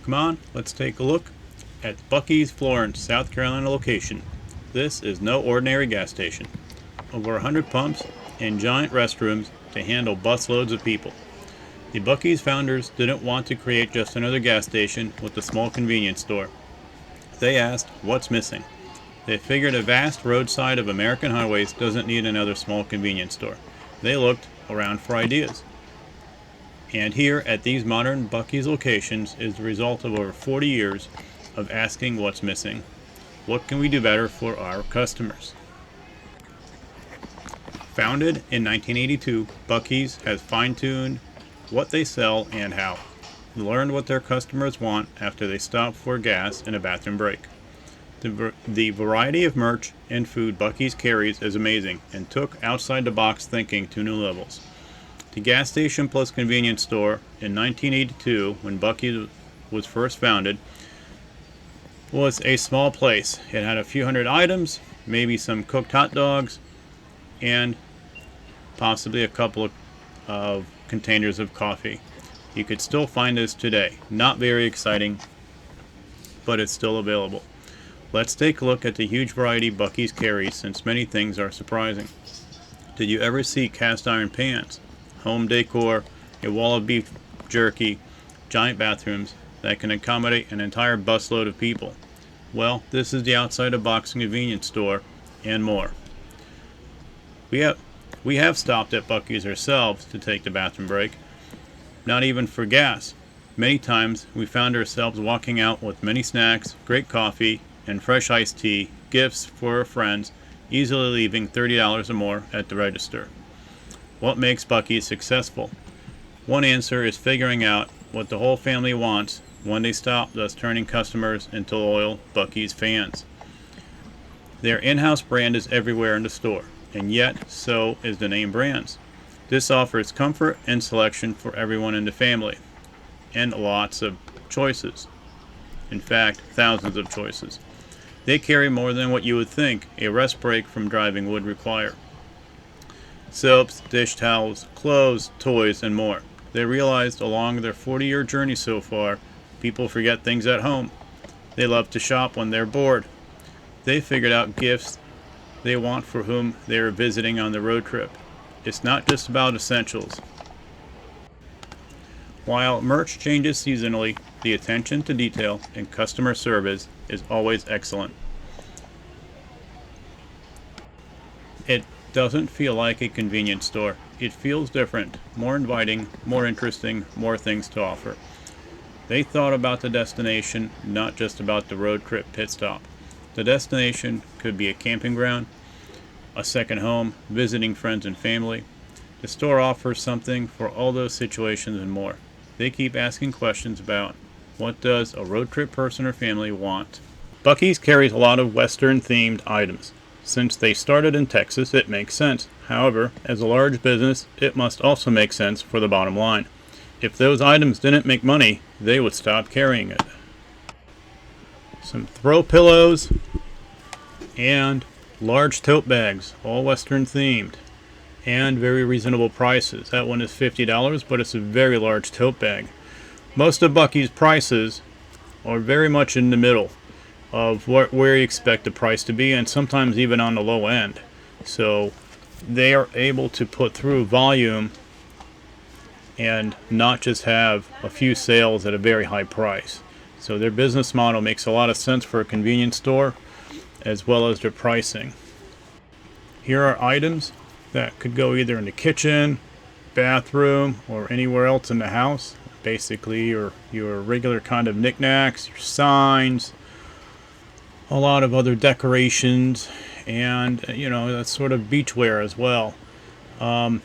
Come on, let's take a look at Buc-ee's Florence, South Carolina location. This is no ordinary gas station. Over 100 pumps and giant restrooms to handle busloads of people. The Buc-ee's founders didn't want to create just another gas station with a small convenience store. They asked, what's missing? They figured a vast roadside of American highways doesn't need another small convenience store. They looked around for ideas. And here at these modern Buc-ee's locations is the result of over 40 years of asking what's missing. What can we do better for our customers? Founded in 1982, Buc-ee's has fine-tuned what they sell and how. Learned what their customers want after they stop for gas and a bathroom break. The variety of merch and food Buc-ee's carries is amazing and took outside-the-box thinking to new levels. The gas station plus convenience store in 1982, when Buc-ee's was first founded, was a small place. It had a few hundred items, maybe some cooked hot dogs, and possibly a couple of containers of coffee. You could still find this today. Not very exciting, but it's still available. Let's take a look at the huge variety Buc-ee's carries, since many things are surprising. Did you ever see cast iron pans, home decor, a wall of beef jerky, giant bathrooms that can accommodate an entire busload of people? Well, this is the outside-of-box convenience store and more. We have stopped at Buc-ee's ourselves to take the bathroom break, not even for gas. Many times we found ourselves walking out with many snacks, great coffee, and fresh iced tea, gifts for our friends, easily leaving $30 or more at the register. What makes Buc-ee's successful? One answer is figuring out what the whole family wants when they stop, thus turning customers into loyal Buc-ee's fans. Their in-house brand is everywhere in the store, and yet so is the name brands. This offers comfort and selection for everyone in the family, and lots of choices. In fact, thousands of choices. They carry more than what you would think a rest break from driving would require. Soaps, dish towels, clothes, toys, and more. They realized along their 40-year journey so far, people forget things at home. They love to shop when they're bored. They figured out gifts they want for whom they are visiting on the road trip. It's not just about essentials. While merch changes seasonally, the attention to detail and customer service is always excellent. It doesn't feel like a convenience store. It feels different, more inviting, more interesting, more things to offer. They thought about the destination, not just about the road trip pit stop. The destination could be a camping ground, a second home, visiting friends and family. The store offers something for all those situations and more. They keep asking questions about what does a road trip person or family want. Buc-ee's carries a lot of Western themed items. Since they started in Texas, it makes sense. However, as a large business, it must also make sense for the bottom line. If those items didn't make money, they would stop carrying it. Some throw pillows and large tote bags, all Western themed, and very reasonable prices. That one is $50, but it's a very large tote bag. Most of Buc-ee's prices are very much in the middle of where you expect the price to be, and sometimes even on the low end. So they are able to put through volume and not just have a few sales at a very high price. So their business model makes a lot of sense for a convenience store, as well as their pricing. Here are items that could go either in the kitchen, bathroom, or anywhere else in the house. Basically your regular kind of knickknacks, your signs, a lot of other decorations, and that's sort of beachwear as well. And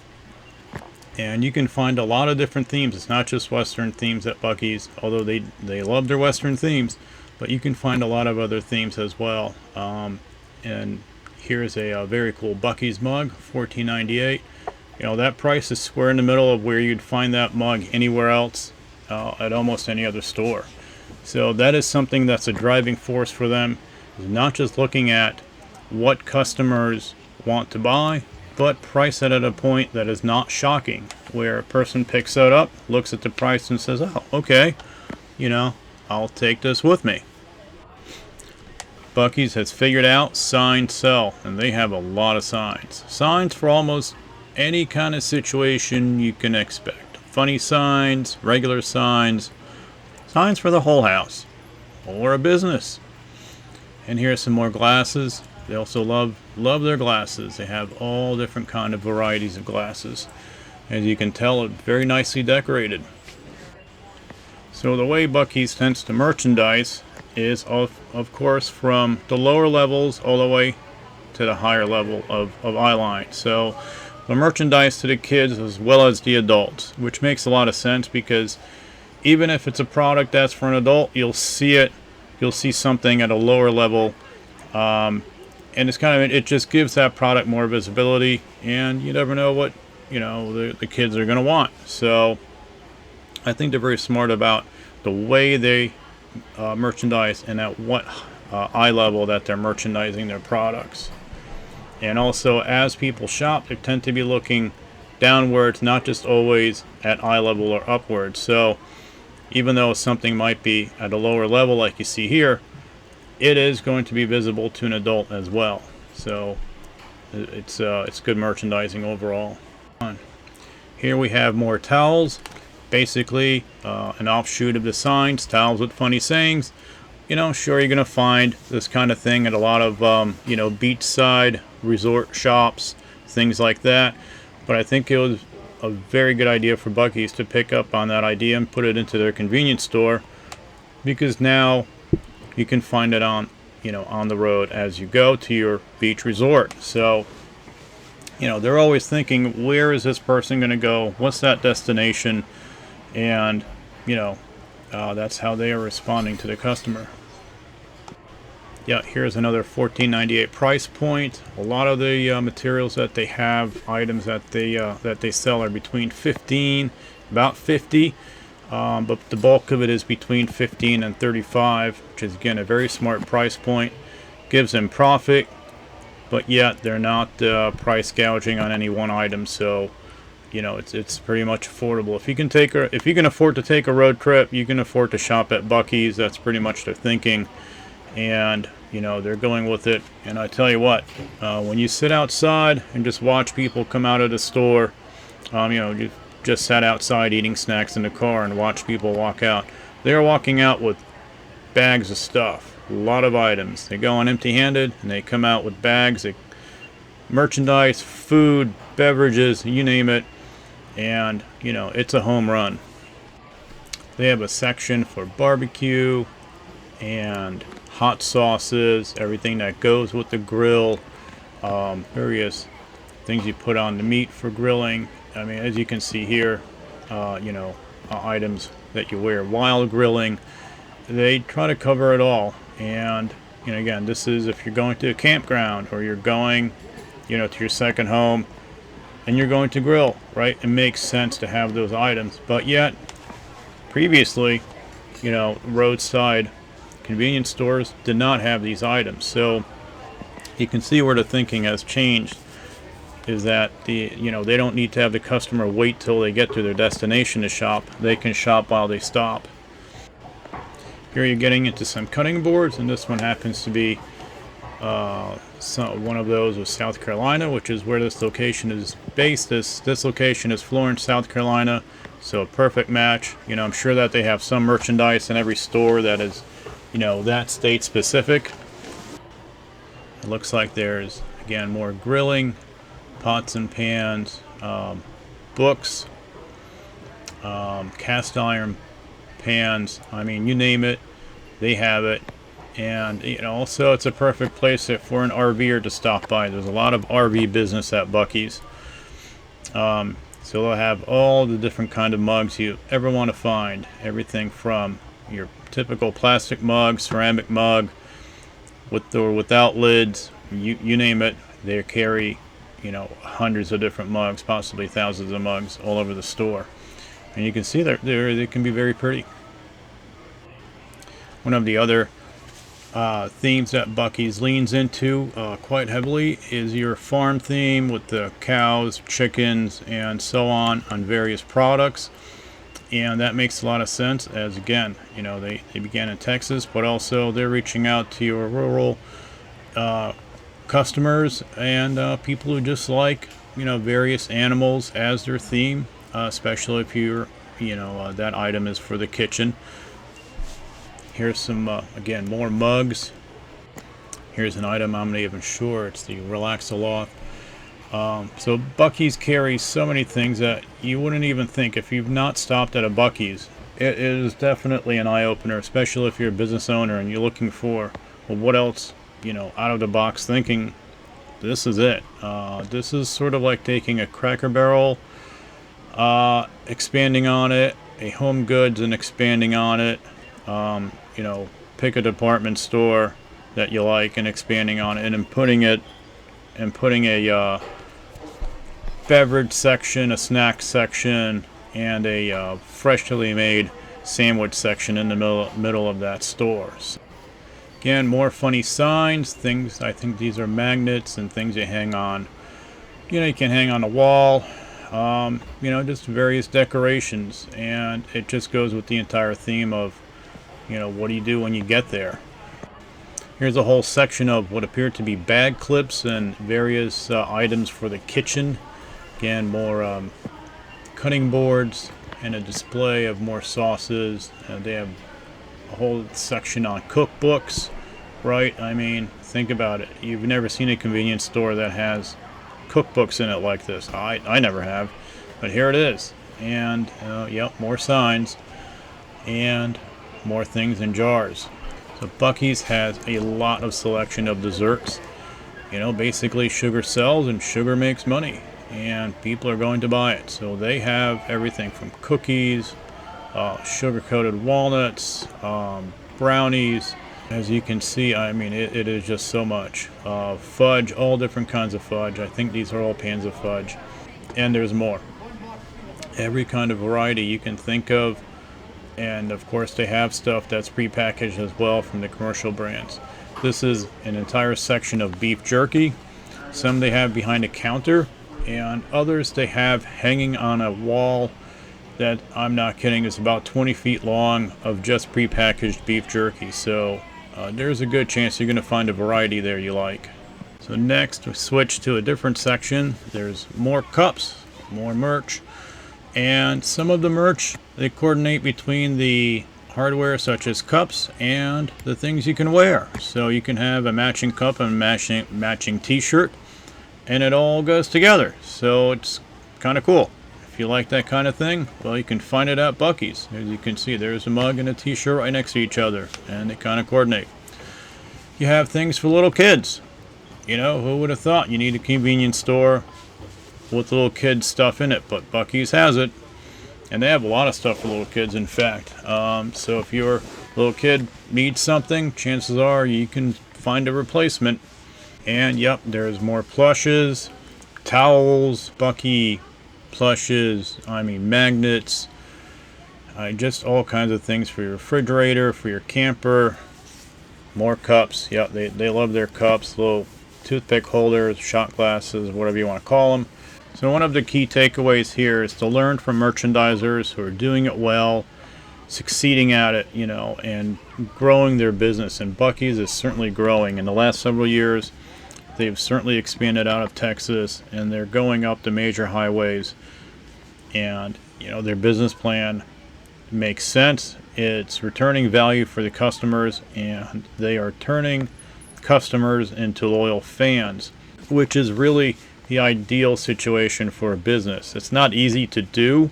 you can find a lot of different themes. It's not just Western themes at Buc-ee's, although they love their Western themes, but you can find a lot of other themes as well. And here's a very cool Buc-ee's mug, $14.98. That price is square in the middle of where you'd find that mug anywhere else at almost any other store. So that is something that's a driving force for them. It's not just looking at what customers want to buy, but price it at a point that is not shocking, where a person picks it up, looks at the price and says, oh, okay, I'll take this with me. Buc-ee's has figured out signs sell, and they have a lot of signs. Signs for almost any kind of situation you can expect. Funny signs, regular signs, signs for the whole house, or a business. And here's some more glasses. They also love their glasses. They have all different kind of varieties of glasses. As you can tell, it's very nicely decorated. So the way Buc-ee's tends to merchandise is, of course, from the lower levels all the way to the higher level of eyeline. So the merchandise to the kids as well as the adults, which makes a lot of sense because even if it's a product that's for an adult, you'll see something at a lower level, and it's kind of, it just gives that product more visibility, and you never know what the kids are going to want. So I think they're very smart about the way they merchandise and at what eye level that they're merchandising their products. And also, as people shop, they tend to be looking downwards, not just always at eye level or upwards. So even though something might be at a lower level like you see here, it is going to be visible to an adult as well. So it's good merchandising overall. Here we have more towels, basically an offshoot of the signs, towels with funny sayings. Sure, you're gonna find this kind of thing at a lot of beachside resort shops, things like that, but I think it was a very good idea for Buc-ee's to pick up on that idea and put it into their convenience store, because now you can find it on the road as you go to your beach resort. So they're always thinking, where is this person going to go? What's that destination? And that's how they are responding to the customer. Yeah, here's another $14.98 price point. A lot of the materials that they have, items that they sell, are between about 50, but the bulk of it is between 15 and 35, which is again a very smart price point. Gives them profit, but yet they're not price gouging on any one item. So it's pretty much affordable. If you can afford to take a road trip, you can afford to shop at Buc-ee's. That's pretty much their thinking, and they're going with it. And I tell you what, when you sit outside and just watch people come out of the store, you just sat outside eating snacks in the car and watch people walk out. They're walking out with bags of stuff, a lot of items. They go on empty-handed and they come out with bags of merchandise, food, beverages, you name it. And it's a home run. They have a section for barbecue and hot sauces, everything that goes with the grill, various things you put on the meat for grilling. I mean, as you can see here, items that you wear while grilling. They try to cover it all. And again, this is if you're going to a campground or you're going to your second home and you're going to grill, right? It makes sense to have those items. But yet, previously, roadside convenience stores did not have these items. So you can see where the thinking has changed, is that they don't need to have the customer wait till they get to their destination to shop. They can shop while they stop. Here you're getting into some cutting boards, and this one happens to be one of those with South Carolina, which is where this location is based. This location is Florence, South Carolina, so a perfect match. I'm sure that they have some merchandise in every store that is that state specific. It looks like there's again more grilling, pots and pans, books, cast iron pans. I mean, you name it, they have it. And also it's a perfect place for an RVer to stop by. There's a lot of RV business at Buc-ee's. So they'll have all the different kind of mugs you ever want to find. Everything from your typical plastic mug, ceramic mug, with or without lids, you name it. They carry hundreds of different mugs, possibly thousands of mugs all over the store. And you can see they can be very pretty. One of the other themes that Buc-ee's leans into quite heavily is your farm theme with the cows, chickens, and so on various products. And that makes a lot of sense, as again, they began in Texas, but also they're reaching out to your rural customers and people who just like various animals as their theme, especially if you're that item is for the kitchen. Here's some again, more mugs. Here's an item I'm not even sure, it's the Relax-A-Loft. So Buc-ee's carries so many things that you wouldn't even think if you've not stopped at a Buc-ee's. It is definitely an eye-opener, especially if you're a business owner and you're looking for, well, what else, out of the box thinking. This is it. This is sort of like taking a Cracker Barrel, expanding on it, a Home Goods and expanding on it. Pick a department store that you like and expanding on it, and putting a beverage section, a snack section, and a freshly made sandwich section in the middle of that store. So, again, more funny signs, things. I think these are magnets and things you hang on. You can hang on a wall. Just various decorations, and it just goes with the entire theme of, what do you do when you get there? Here's a whole section of what appear to be bag clips and various items for the kitchen. Again, more cutting boards and a display of more sauces. They have a whole section on cookbooks, right? I mean, think about it. You've never seen a convenience store that has cookbooks in it like this. I never have, but here it is. And yep, more signs and more things in jars. So Buc-ee's has a lot of selection of desserts. Basically sugar sells and sugar makes money, and people are going to buy it. So they have everything from cookies, sugar-coated walnuts, brownies. As you can see, I mean, it is just so much. Fudge, all different kinds of fudge. I think these are all pans of fudge. And there's more. Every kind of variety you can think of. And of course they have stuff that's prepackaged as well from the commercial brands. This is an entire section of beef jerky. Some they have behind a counter, and others they have hanging on a wall that, I'm not kidding, is about 20 feet long of just prepackaged beef jerky. So there's a good chance you're going to find a variety there you like. So next we switch to a different section. There's more cups, more merch. And some of the merch, they coordinate between the hardware such as cups and the things you can wear. So you can have a matching cup and matching t-shirt, and it all goes together. So it's kind of cool. If you like that kind of thing, well, you can find it at Buc-ee's. As you can see, there's a mug and a t-shirt right next to each other, and they kind of coordinate. You have things for little kids. Who would have thought you need a convenience store with little kid stuff in it? But Buc-ee's has it, and they have a lot of stuff for little kids, in fact. So if your little kid needs something, chances are you can find a replacement. And yep, there's more plushes, towels, Buc-ee plushes, magnets, just all kinds of things for your refrigerator, for your camper. More cups. Yep, they love their cups, little toothpick holders, shot glasses, whatever you want to call them. So one of the key takeaways here is to learn from merchandisers who are doing it well, succeeding at it, and growing their business. And Buc-ee's is certainly growing. In the last several years, they've certainly expanded out of Texas, and they're going up the major highways. And, their business plan makes sense. It's returning value for the customers, and they are turning customers into loyal fans, which is really the ideal situation for a business. It's not easy to do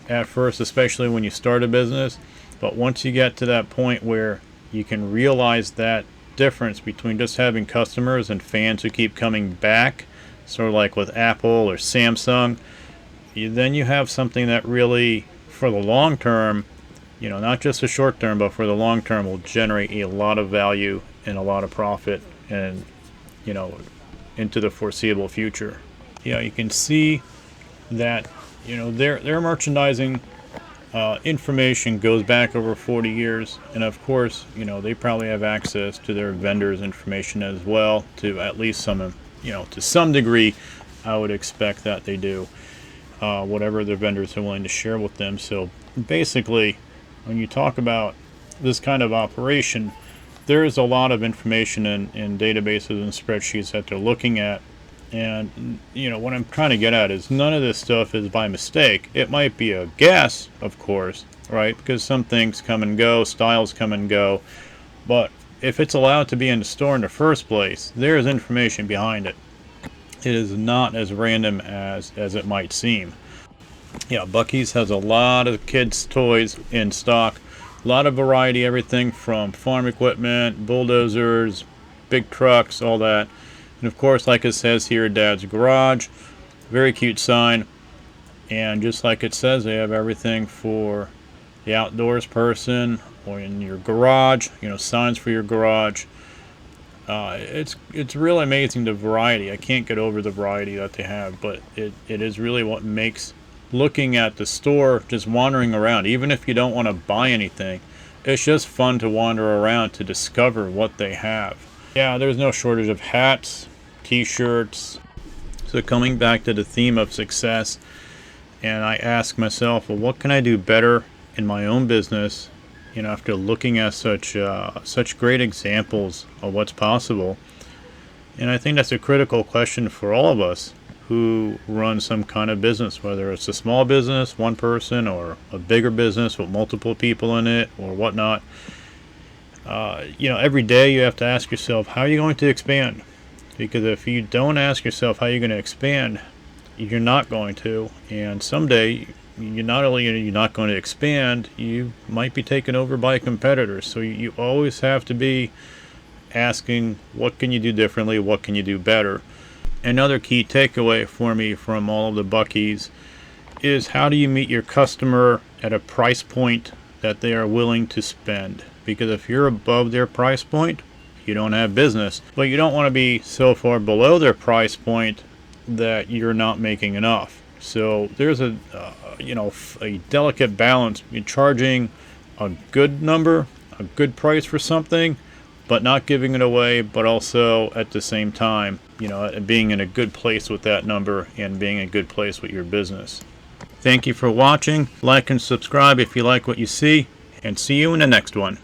at first, especially when you start a business, but once you get to that point where you can realize that difference between just having customers and fans who keep coming back, sort of like with Apple or Samsung, then you have something that really, for the long term, not just the short term, but for the long term, will generate a lot of value and a lot of profit, and into the foreseeable future. You can see that their merchandising information goes back over 40 years, and of course they probably have access to their vendors' information as well, to at least some to some degree. I would expect that they do, whatever their vendors are willing to share with them. So Basically, when you talk about this kind of operation, there is a lot of information in databases and spreadsheets that they're looking at. And, what I'm trying to get at is none of this stuff is by mistake. It might be a guess, of course, right? Because some things come and go, styles come and go. But if it's allowed to be in the store in the first place, there is information behind it. It is not as random as it might seem. Yeah, Buc-ee's has a lot of kids' toys in stock. A lot of variety, everything from farm equipment, bulldozers, big trucks, all that. And of course, like it says here, Dad's Garage. Very cute sign. And just like it says, they have everything for the outdoors person or in your garage, signs for your garage. It's really amazing, the variety. I can't get over the variety that they have, but it is really what makes looking at the store, just wandering around, even if you don't want to buy anything, it's just fun to wander around to discover what they have. Yeah, there's no shortage of hats, t-shirts. So coming back to the theme of success, and I ask myself, well, what can I do better in my own business, after looking at such great examples of what's possible. And I think that's a critical question for all of us who run some kind of business, whether it's a small business, one person, or a bigger business with multiple people in it or whatnot. Every day you have to ask yourself, how are you going to expand? Because if you don't ask yourself how you're going to expand, you're not going to. And someday, you're not going to expand, you might be taken over by a competitor. So you always have to be asking, what can you do differently? What can you do better? Another key takeaway for me from all of the Buc-ee's is, how do you meet your customer at a price point that they are willing to spend? Because if you're above their price point, you don't have business. But you don't want to be so far below their price point that you're not making enough. So there's a delicate balance in charging a good number, a good price for something, but not giving it away, but also at the same time, being in a good place with that number and being in a good place with your business. Thank you for watching. Like and subscribe if you like what you see, and see you in the next one.